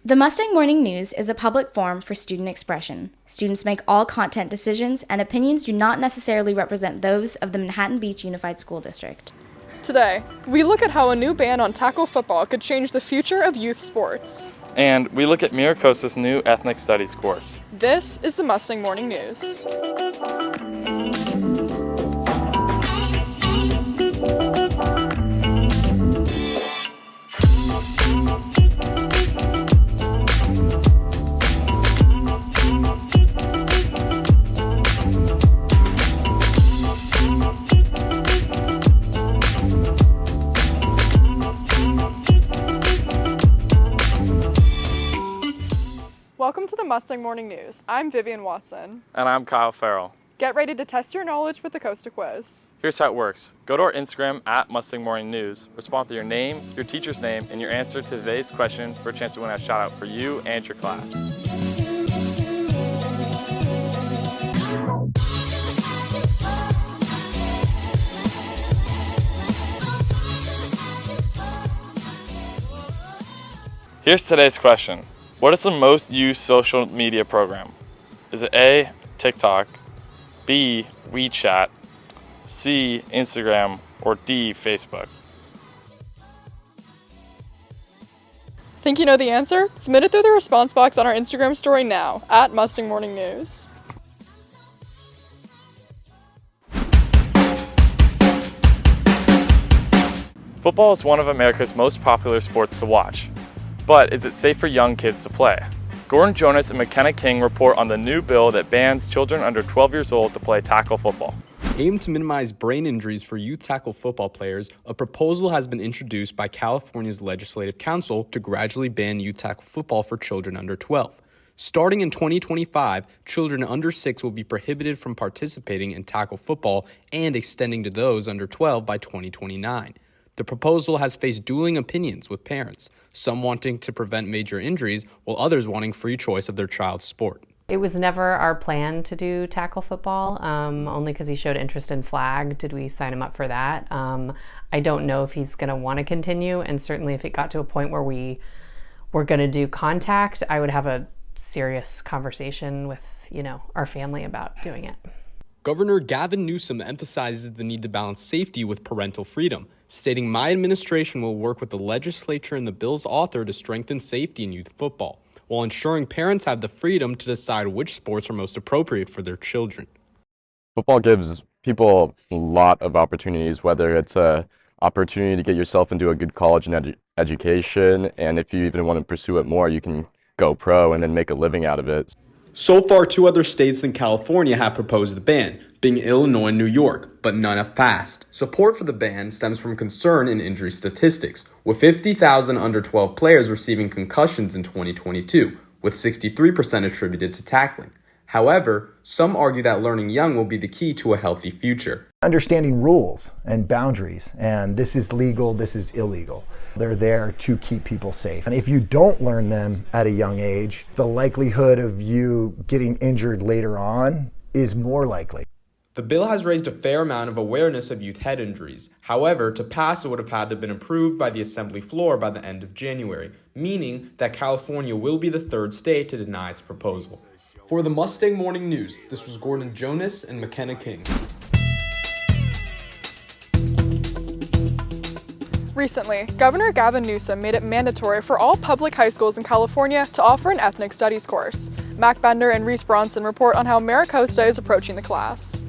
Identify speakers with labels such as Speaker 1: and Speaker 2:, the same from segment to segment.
Speaker 1: The Mustang Morning News is a public forum for student expression. Students make all content decisions, and opinions do not necessarily represent those of the Manhattan Beach Unified School District.
Speaker 2: Today, we look at how a new ban on tackle football could change the future of youth sports.
Speaker 3: And we look at Miracosta's new ethnic studies course.
Speaker 2: This is the Mustang Morning News. Welcome to the Mustang Morning News. I'm Vivian Watson.
Speaker 3: And I'm Kyle Farrell.
Speaker 2: Get ready to test your knowledge with the Costa Quiz.
Speaker 3: Here's how it works. Go to our Instagram at Mustang Morning News, respond with your name, your teacher's name, and your answer to today's question for a chance to win a shout out for you and your class. Here's today's question. What is the most used social media program? Is it A, TikTok, B, WeChat, C, Instagram, or D, Facebook?
Speaker 2: Think you know the answer? Submit it through the response box on our Instagram story now, at Mustang Morning News.
Speaker 3: Football is one of America's most popular sports to watch. But is it safe for young kids to play? Gordon Jonas and McKenna King report on the new bill that bans children under 12 years old to play tackle football.
Speaker 4: Aimed to minimize brain injuries for youth tackle football players, a proposal has been introduced by California's Legislative Council to gradually ban youth tackle football for children under 12. Starting in 2025, children under 6 will be prohibited from participating in tackle football and extending to those under 12 by 2029. The proposal has faced dueling opinions with parents, some wanting to prevent major injuries, while others wanting free choice of their child's sport.
Speaker 5: It was never our plan to do tackle football, only because he showed interest in flag. Did we sign him up for that? I don't know if he's going to want to continue, and certainly if it got to a point where we were going to do contact, I would have a serious conversation with, our family about doing it.
Speaker 4: Governor Gavin Newsom emphasizes the need to balance safety with parental freedom, stating, "My administration will work with the legislature and the bill's author to strengthen safety in youth football, while ensuring parents have the freedom to decide which sports are most appropriate for their children."
Speaker 6: Football gives people a lot of opportunities, whether it's an opportunity to get yourself into a good college and education, and if you even want to pursue it more, you can go pro and then make a living out of it.
Speaker 4: So far, 2 other states than California have proposed the ban, being Illinois and New York, but none have passed. Support for the ban stems from concern in injury statistics, with 50,000 under 12 players receiving concussions in 2022, with 63% attributed to tackling. However, some argue that learning young will be the key to a healthy future.
Speaker 7: Understanding rules and boundaries, and this is legal, this is illegal. They're there to keep people safe. And if you don't learn them at a young age, the likelihood of you getting injured later on is more likely.
Speaker 4: The bill has raised a fair amount of awareness of youth head injuries. However, to pass, it would have had to have been approved by the Assembly floor by the end of January, meaning that California will be the third state to deny its proposal. For the Mustang Morning News, this was Gordon Jonas and McKenna King.
Speaker 2: Recently, Governor Gavin Newsom made it mandatory for all public high schools in California to offer an ethnic studies course. Mac Bender and Reese Bronson report on how Miracosta is approaching the class.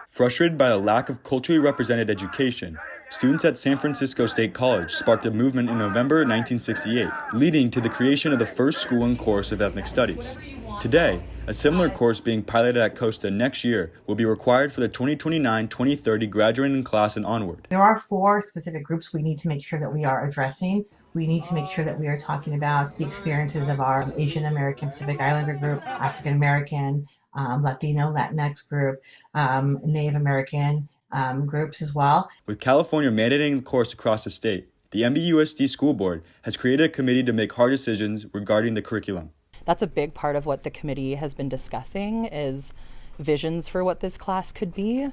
Speaker 8: Frustrated by a lack of culturally represented education, students at San Francisco State College sparked a movement in November 1968, leading to the creation of the first school and course of ethnic studies. Today, a similar course being piloted at Costa next year will be required for the 2029-2030 graduating class and onward.
Speaker 9: There are 4 specific groups we need to make sure that we are addressing. We need to make sure that we are talking about the experiences of our Asian American Pacific Islander group, African American, Latino, Latinx group, Native American groups as well.
Speaker 8: With California mandating the course across the state, the MBUSD School Board has created a committee to make hard decisions regarding the curriculum.
Speaker 10: That's a big part of what the committee has been discussing is visions for what this class could be.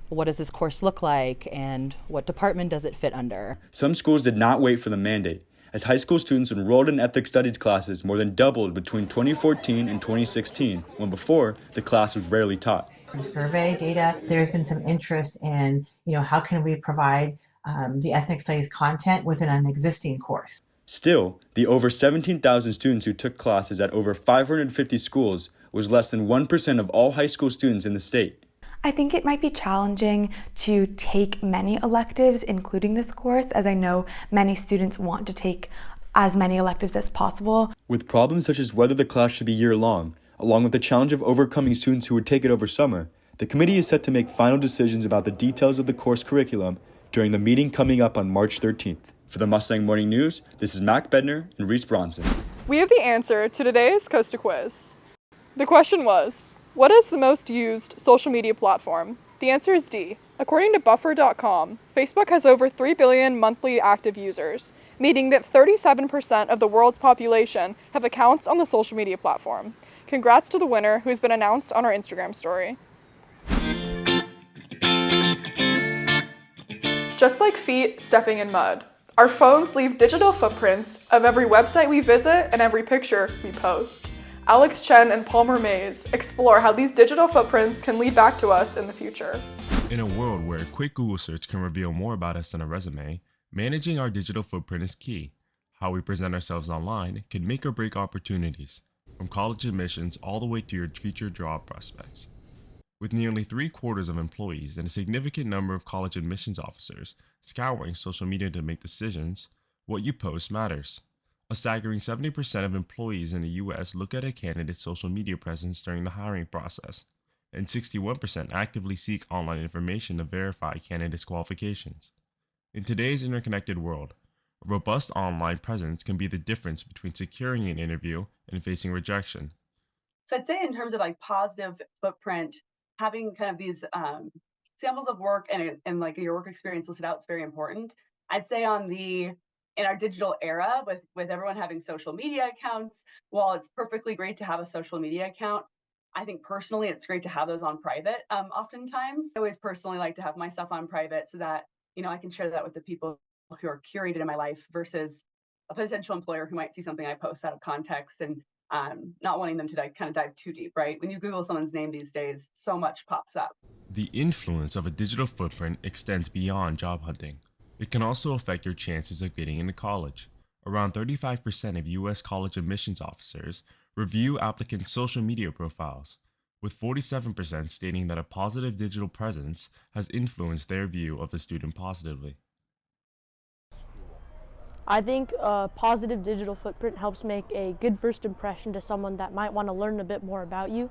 Speaker 10: What does this course look like and what department does it fit under?
Speaker 8: Some schools did not wait for the mandate. as high school students enrolled in ethnic studies classes more than doubled between 2014 and 2016, when before the class was rarely taught.
Speaker 9: Through survey data, there's been some interest in, how can we provide the ethnic studies content within an existing course.
Speaker 8: Still, the over 17,000 students who took classes at over 550 schools was less than 1% of all high school students in the state.
Speaker 11: I think it might be challenging to take many electives, including this course, as I know many students want to take as many electives as possible.
Speaker 8: With problems such as whether the class should be year-long, along with the challenge of overcoming students who would take it over summer, the committee is set to make final decisions about the details of the course curriculum during the meeting coming up on March 13th. For the Mustang Morning News, this is Mac Bedner and Reese Bronson.
Speaker 2: We have the answer to today's Costa Quiz. The question was, what is the most used social media platform? The answer is D. According to Buffer.com, Facebook has over 3 billion monthly active users, meaning that 37% of the world's population have accounts on the social media platform. Congrats to the winner, who's been announced on our Instagram story. Just like feet stepping in mud, our phones leave digital footprints of every website we visit and every picture we post. Alex Chen and Palmer Mays explore how these digital footprints can lead back to us in the future.
Speaker 12: In a world where a quick Google search can reveal more about us than a resume, managing our digital footprint is key. How we present ourselves online can make or break opportunities, from college admissions all the way to your future job prospects. With nearly 3/4 of employees and a significant number of college admissions officers scouring social media to make decisions, what you post matters. A staggering 70% of employees in the US look at a candidate's social media presence during the hiring process, and 61% actively seek online information to verify candidates' qualifications. In today's interconnected world, a robust online presence can be the difference between securing an interview and facing rejection.
Speaker 13: So I'd say in terms of like positive footprint, having kind of these samples of work and like your work experience listed out is very important. I'd say in our digital era with everyone having social media accounts, while it's perfectly great to have a social media account, I think personally it's great to have those on private. Oftentimes, I always personally like to have my stuff on private so that, I can share that with the people who are curated in my life versus a potential employer who might see something I post out of context and not wanting them to kind of dive too deep, right? When you Google someone's name these days, so much pops up.
Speaker 12: The influence of a digital footprint extends beyond job hunting. It can also affect your chances of getting into college. Around 35% of US college admissions officers review applicants' social media profiles, with 47% stating that a positive digital presence has influenced their view of a student positively.
Speaker 14: I think a positive digital footprint helps make a good first impression to someone that might want to learn a bit more about you.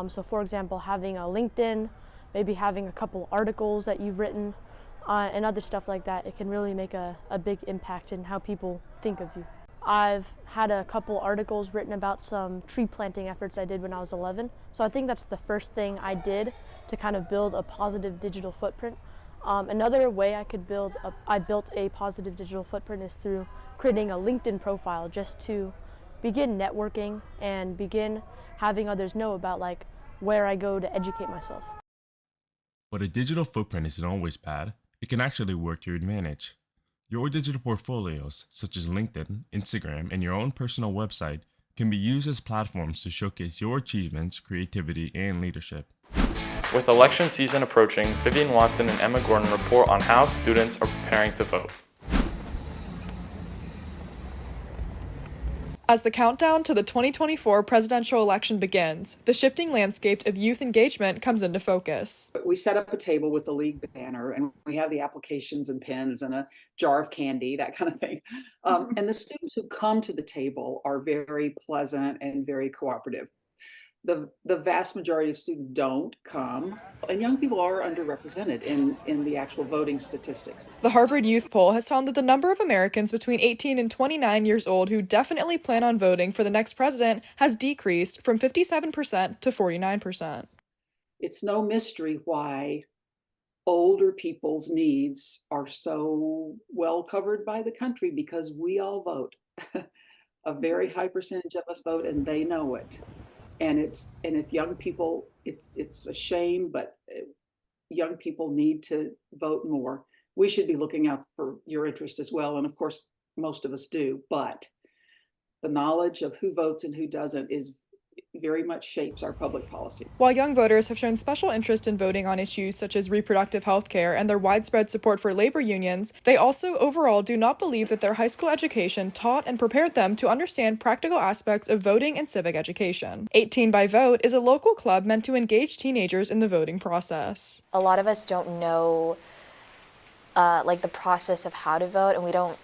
Speaker 14: So for example, having a LinkedIn, maybe having a couple articles that you've written, and other stuff like that, it can really make a big impact in how people think of you. I've had a couple articles written about some tree planting efforts I did when I was 11. So I think that's the first thing I did to kind of build a positive digital footprint. Another way I built a positive digital footprint is through creating a LinkedIn profile just to begin networking and begin having others know about like where I go to educate myself.
Speaker 12: But a digital footprint isn't always bad. It can actually work to your advantage. Your digital portfolios, such as LinkedIn, Instagram, and your own personal website, can be used as platforms to showcase your achievements, creativity, and leadership.
Speaker 3: With election season approaching, Vivian Watson and Emma Gordon report on how students are preparing to vote.
Speaker 2: As the countdown to the 2024 presidential election begins, the shifting landscape of youth engagement comes into focus.
Speaker 15: We set up a table with the league banner, and we have the applications and pens and a jar of candy, that kind of thing. And the students who come to the table are very pleasant and very cooperative. The vast majority of students don't come, and young people are underrepresented in the actual voting statistics.
Speaker 2: The Harvard Youth Poll has found that the number of Americans between 18 and 29 years old who definitely plan on voting for the next president has decreased from 57% to 49%.
Speaker 15: It's no mystery why older people's needs are so well covered by the country, because we all vote. A very high percentage of us vote, and they know it. And if young people, it's a shame, but young people need to vote more. We should be looking out for your interest as well. And of course, most of us do, but the knowledge of who votes and who doesn't is very much shapes our public policy.
Speaker 2: While young voters have shown special interest in voting on issues such as reproductive health care and their widespread support for labor unions, they also overall do not believe that their high school education taught and prepared them to understand practical aspects of voting and civic education. 18 by Vote is a local club meant to engage teenagers in the voting process.
Speaker 16: A lot of us don't know like the process of how to vote, and we don't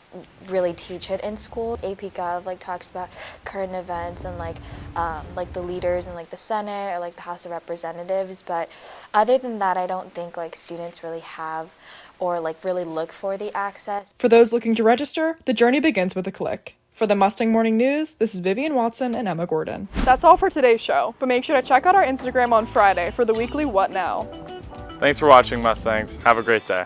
Speaker 16: really teach it in school. AP Gov like talks about current events and like the leaders in like the Senate or like the House of Representatives, but other than that, I don't think like students really have or like really look for the access.
Speaker 2: For those looking to register, the journey begins with a click. For the Mustang Morning News, this is Vivian Watson and Emma Gordon. That's all for today's show, but make sure to check out our Instagram on Friday for the weekly What Now.
Speaker 3: Thanks for watching, Mustangs. Have a great day.